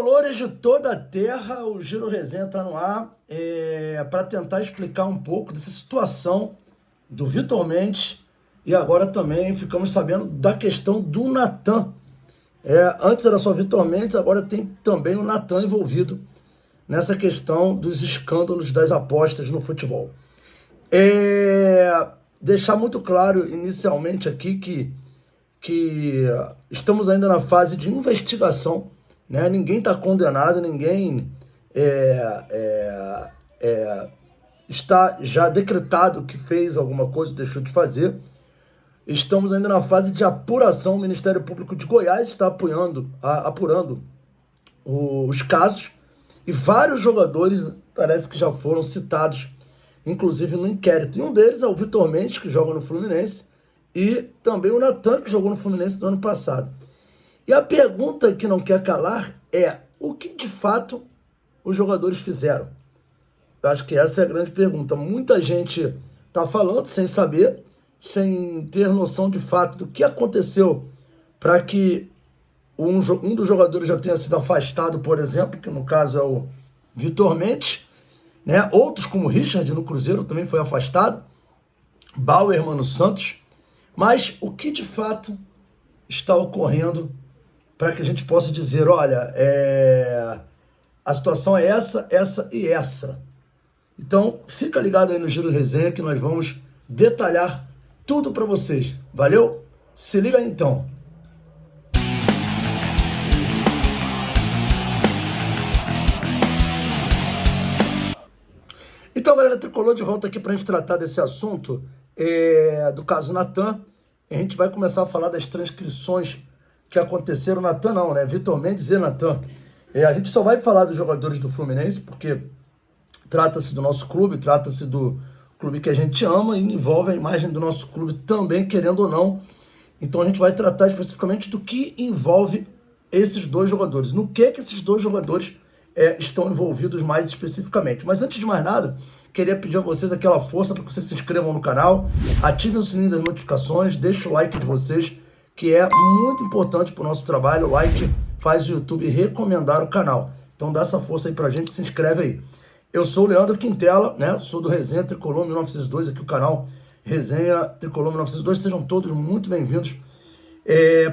Tricolores de toda a terra, o Giro Resenha está no ar para tentar explicar um pouco dessa situação do Vitor Mendes e agora também ficamos sabendo da questão do Natan. Antes era só Vitor Mendes, agora tem também o Natan envolvido nessa questão dos escândalos das apostas no futebol. Deixar muito claro inicialmente aqui que estamos ainda na fase de investigação, né? Ninguém está condenado, ninguém está já decretado que fez alguma coisa, deixou de fazer. Estamos ainda na fase de apuração. O Ministério Público de Goiás está apurando os casos e vários jogadores parece que já foram citados, inclusive no inquérito. E um deles é o Vitor Mendes, que joga no Fluminense, e também o Natan, que jogou no Fluminense no ano passado. E a pergunta que não quer calar é: o que de fato os jogadores fizeram? Eu acho que essa é a grande pergunta. Muita gente está falando sem saber, sem ter noção de fato do que aconteceu para que um dos jogadores já tenha sido afastado, por exemplo, que no caso é o Vitor Mendes, né? Outros, como o Richard no Cruzeiro, também foi afastado, Bauer, no Santos. Mas o que de fato está ocorrendo para que a gente possa dizer, olha, a situação é essa, essa e essa. Então, fica ligado aí no Giro Resenha que nós vamos detalhar tudo para vocês. Valeu? Se liga aí, então. Então, galera, Tricolor de volta aqui para a gente tratar desse assunto do caso Natan. A gente vai começar a falar das transcrições que aconteceram. Natan não, né? Vitor Mendes e Natan. A gente só vai falar dos jogadores do Fluminense, porque trata-se do nosso clube, trata-se do clube que a gente ama e envolve a imagem do nosso clube também, querendo ou não. Então a gente vai tratar especificamente do que envolve esses dois jogadores. No que esses dois jogadores estão envolvidos mais especificamente. Mas antes de mais nada, queria pedir a vocês aquela força para que vocês se inscrevam no canal, ativem o sininho das notificações, deixem o like de vocês, que é muito importante para o nosso trabalho. O like faz o YouTube recomendar o canal. Então dá essa força aí para a gente, se inscreve aí. Eu sou o Leandro Quintela, né? Sou do Resenha Tricolor 1902, aqui o canal Resenha Tricolor 1902. Sejam todos muito bem-vindos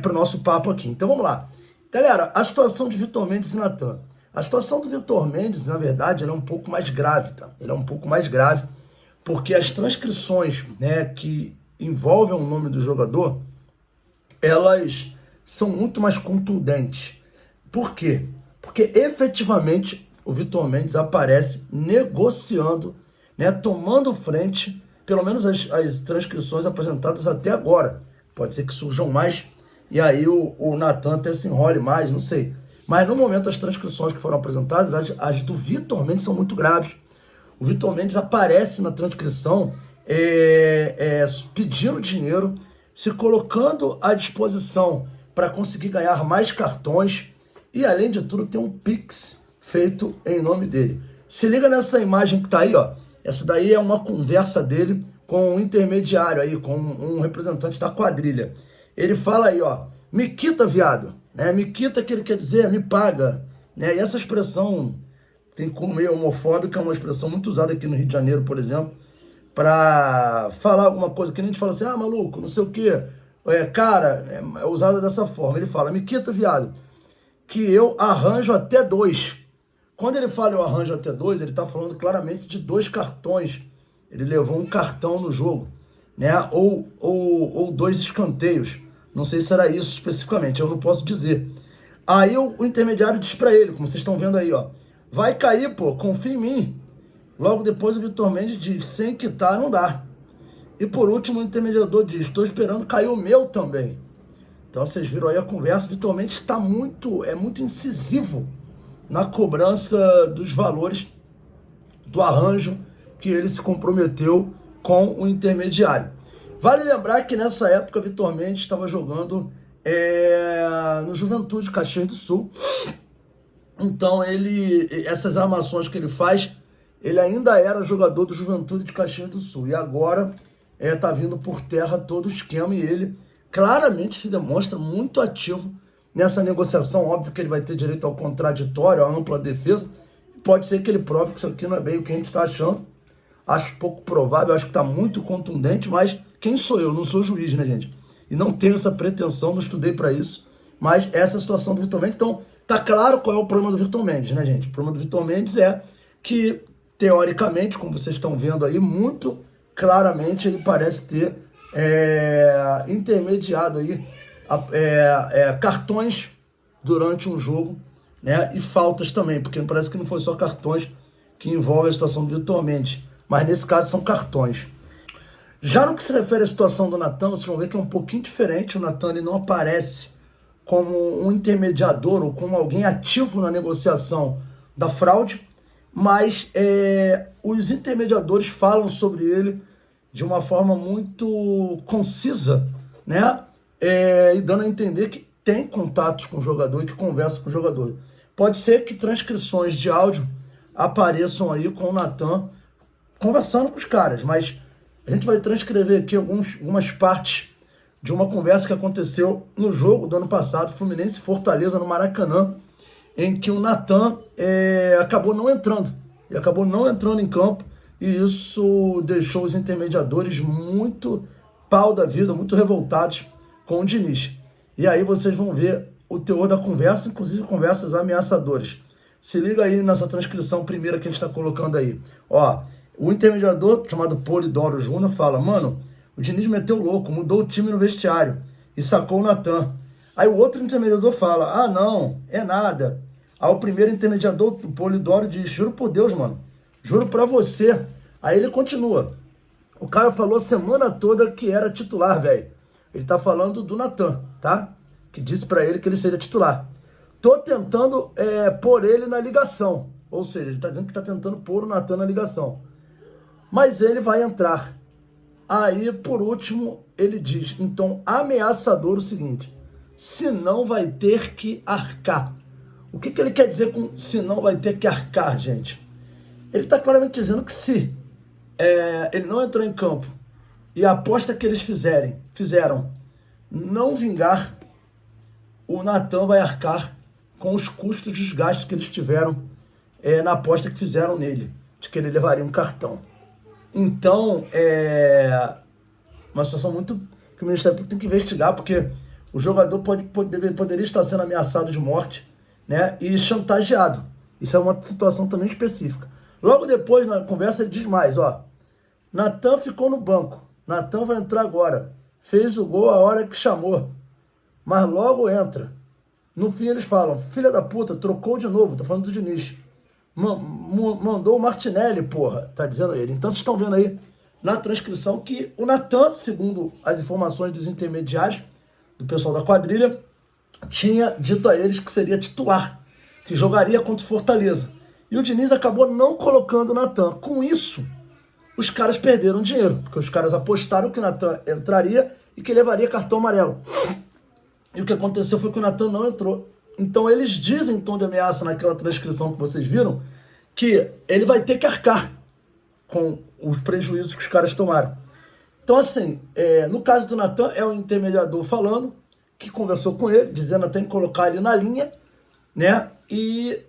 para o nosso papo aqui. Então vamos lá. Galera, a situação de Vitor Mendes e Natan. A situação do Vitor Mendes, na verdade, ela é um pouco mais grave, tá? Ela é um pouco mais grave porque as transcrições, né, que envolvem o nome do jogador, elas são muito mais contundentes. Por quê? Porque efetivamente o Vitor Mendes aparece negociando, né, tomando frente, pelo menos as transcrições apresentadas até agora. Pode ser que surjam mais e aí o Natan até se enrole mais, não sei. Mas no momento as transcrições que foram apresentadas, as do Vitor Mendes são muito graves. O Vitor Mendes aparece na transcrição pedindo dinheiro, se colocando à disposição para conseguir ganhar mais cartões e, além de tudo, tem um Pix feito em nome dele. Se liga nessa imagem que está aí, ó. Essa daí é uma conversa dele com um intermediário aí, com um representante da quadrilha. Ele fala aí, ó, me quita, viado, né? Me quita, que ele quer dizer, me paga, né? E essa expressão tem como meio homofóbica, é uma expressão muito usada aqui no Rio de Janeiro, por exemplo, para falar alguma coisa que nem a gente fala assim, ah, maluco, não sei o quê, cara, é usada dessa forma. Ele fala, me quita, viado, que eu arranjo até 2. Quando ele fala eu arranjo até 2, ele está falando claramente de 2 cartões. Ele levou um cartão no jogo, né? Ou 2 escanteios. Não sei se era isso especificamente, eu não posso dizer. Aí o intermediário diz para ele, como vocês estão vendo aí, ó, vai cair, pô, confia em mim. Logo depois o Vitor Mendes diz, sem quitar não dá. E por último o intermediador diz, estou esperando cair o meu também. Então vocês viram aí a conversa, o Vitor Mendes está muito incisivo na cobrança dos valores do arranjo que ele se comprometeu com o intermediário. Vale lembrar que nessa época Vitor Mendes estava jogando no Juventude Caxias do Sul. Então essas armações que ele faz, ele ainda era jogador do Juventude de Caxias do Sul. E agora está vindo por terra todo o esquema e ele claramente se demonstra muito ativo Nessa negociação, óbvio que ele vai ter direito ao contraditório, à ampla defesa. Pode ser que ele prove que isso aqui não é bem o que a gente está achando. Acho pouco provável, acho que está muito contundente, mas quem sou eu? Não sou juiz, né, gente? E não tenho essa pretensão, não estudei para isso. Mas essa é a situação do Vitor Mendes. Então, tá claro qual é o problema do Vitor Mendes, né, gente? O problema do Vitor Mendes é que, teoricamente, como vocês estão vendo aí, muito claramente ele parece ter intermediado aí cartões durante um jogo, né? E faltas também, porque parece que não foi só cartões que envolvem a situação do Vitor Mendes, mas nesse caso são cartões. Já no que se refere à situação do Natan, vocês vão ver que é um pouquinho diferente. O Natan ele não aparece como um intermediador ou como alguém ativo na negociação da fraude, mas os intermediadores falam sobre ele de uma forma muito concisa, né? E dando a entender que tem contatos com o jogador e que conversa com o jogador. Pode ser que transcrições de áudio apareçam aí com o Natan conversando com os caras, mas a gente vai transcrever aqui algumas partes de uma conversa que aconteceu no jogo do ano passado, Fluminense e Fortaleza, no Maracanã, em que o Natan acabou não entrando. Ele acabou não entrando em campo e isso deixou os intermediadores muito pau da vida, muito revoltados com o Diniz. E aí vocês vão ver o teor da conversa, inclusive conversas ameaçadoras. Se liga aí nessa transcrição primeira que a gente está colocando aí. Ó, o intermediador, chamado Polidoro Júnior, fala: mano, o Diniz meteu louco, mudou o time no vestiário e sacou o Natan. Aí o outro intermediador fala: ah, não, é nada. Aí o primeiro intermediador, o Polidoro, diz: juro por Deus, mano, juro pra você. Aí ele continua: o cara falou a semana toda que era titular, velho. Ele tá falando do Natan, tá? Que disse pra ele que ele seria titular. Tô tentando pôr ele na ligação. Ou seja, ele tá dizendo que tá tentando pôr o Natan na ligação. Mas ele vai entrar. Aí, por último, ele diz, então, ameaçador o seguinte: se não vai ter que arcar. O que ele quer dizer com se não vai ter que arcar, gente? Ele está claramente dizendo que se ele não entrar em campo e a aposta que eles fizeram não vingar, o Natan vai arcar com os custos dos gastos que eles tiveram na aposta que fizeram nele, de que ele levaria um cartão. Então, uma situação muito que o Ministério Público tem que investigar, porque o jogador poderia estar sendo ameaçado de morte, né, e chantageado. Isso é uma situação também específica. Logo depois, na conversa, ele diz mais, ó: Natan ficou no banco, Natan vai entrar agora, fez o gol a hora que chamou, mas logo entra. No fim eles falam: filha da puta, trocou de novo, tá falando do Diniz. Mandou o Martinelli, porra, tá dizendo ele. Então vocês estão vendo aí na transcrição que o Natan, segundo as informações dos intermediários, do pessoal da quadrilha, tinha dito a eles que seria titular, que jogaria contra o Fortaleza. E o Diniz acabou não colocando o Natan. Com isso, os caras perderam dinheiro, porque os caras apostaram que o Natan entraria e que levaria cartão amarelo. E o que aconteceu foi que o Natan não entrou. Então eles dizem em tom de ameaça naquela transcrição que vocês viram que ele vai ter que arcar com os prejuízos que os caras tomaram. Então assim, no caso do Natan, é o intermediador falando, que conversou com ele, dizendo até em colocar ele na linha, né? E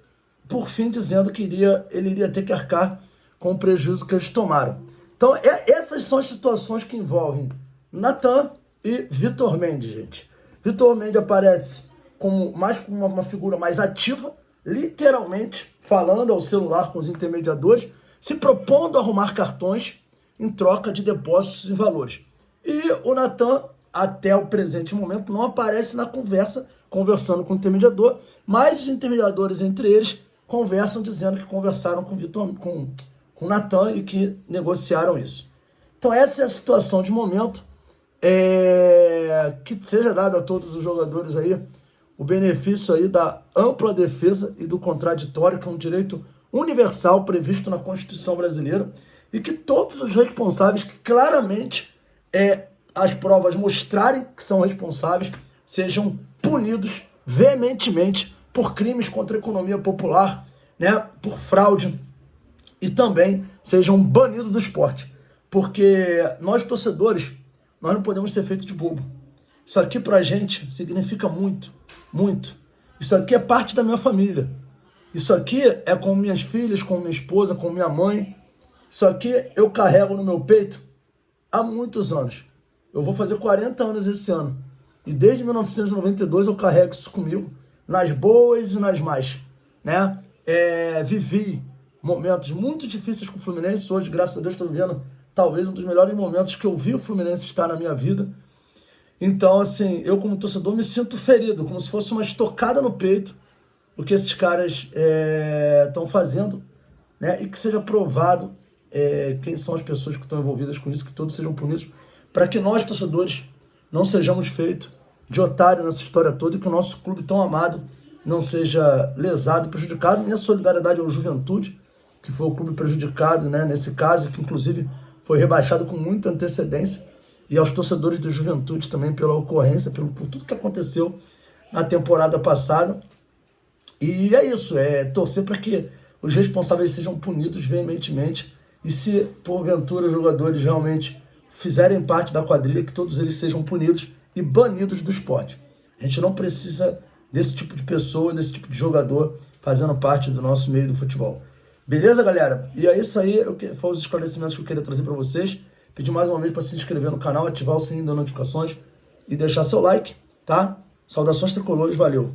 por fim dizendo que ele iria ter que arcar com o prejuízo que eles tomaram. Então essas são as situações que envolvem Natan e Vitor Mendes, gente. Vitor Mendes aparece como uma figura mais ativa, literalmente falando ao celular com os intermediadores, se propondo a arrumar cartões em troca de depósitos em valores. E o Natan, até o presente momento, não aparece na conversa, conversando com o intermediador, mas os intermediadores entre eles conversam dizendo que conversaram com o Natan e que negociaram isso. Então essa é a situação de momento. Que seja dado a todos os jogadores aí o benefício aí da ampla defesa e do contraditório, que é um direito universal previsto na Constituição brasileira, e que todos os responsáveis que claramente as provas mostrarem que são responsáveis sejam punidos veementemente por crimes contra a economia popular, né, por fraude, e também sejam banidos do esporte. Porque nós, torcedores, nós não podemos ser feitos de bobo. Isso aqui pra gente significa muito, muito. Isso aqui é parte da minha família. Isso aqui é com minhas filhas, com minha esposa, com minha mãe. Isso aqui eu carrego no meu peito há muitos anos. Eu vou fazer 40 anos esse ano. E desde 1992 eu carrego isso comigo, nas boas e nas más, né? Vivi momentos muito difíceis com o Fluminense. Hoje, graças a Deus, estou vivendo talvez um dos melhores momentos que eu vi o Fluminense estar na minha vida. Então, assim, eu como torcedor me sinto ferido, como se fosse uma estocada no peito, o que esses caras estão fazendo, né? E que seja provado quem são as pessoas que estão envolvidas com isso, que todos sejam punidos, para que nós, torcedores, não sejamos feitos de otário nessa história toda e que o nosso clube tão amado não seja lesado e prejudicado. Minha solidariedade ao Juventude, que foi o clube prejudicado, né, nesse caso, que inclusive foi rebaixado com muita antecedência, e aos torcedores do Juventude também pela ocorrência, por tudo que aconteceu na temporada passada. E é isso, torcer para que os responsáveis sejam punidos veementemente, e se porventura os jogadores realmente fizerem parte da quadrilha, que todos eles sejam punidos e banidos do esporte. A gente não precisa desse tipo de pessoa, desse tipo de jogador fazendo parte do nosso meio do futebol. Beleza, galera? E é isso aí, foram os esclarecimentos que eu queria trazer para vocês. Pedir mais uma vez para se inscrever no canal, ativar o sininho das notificações e deixar seu like, tá? Saudações tricolores, valeu!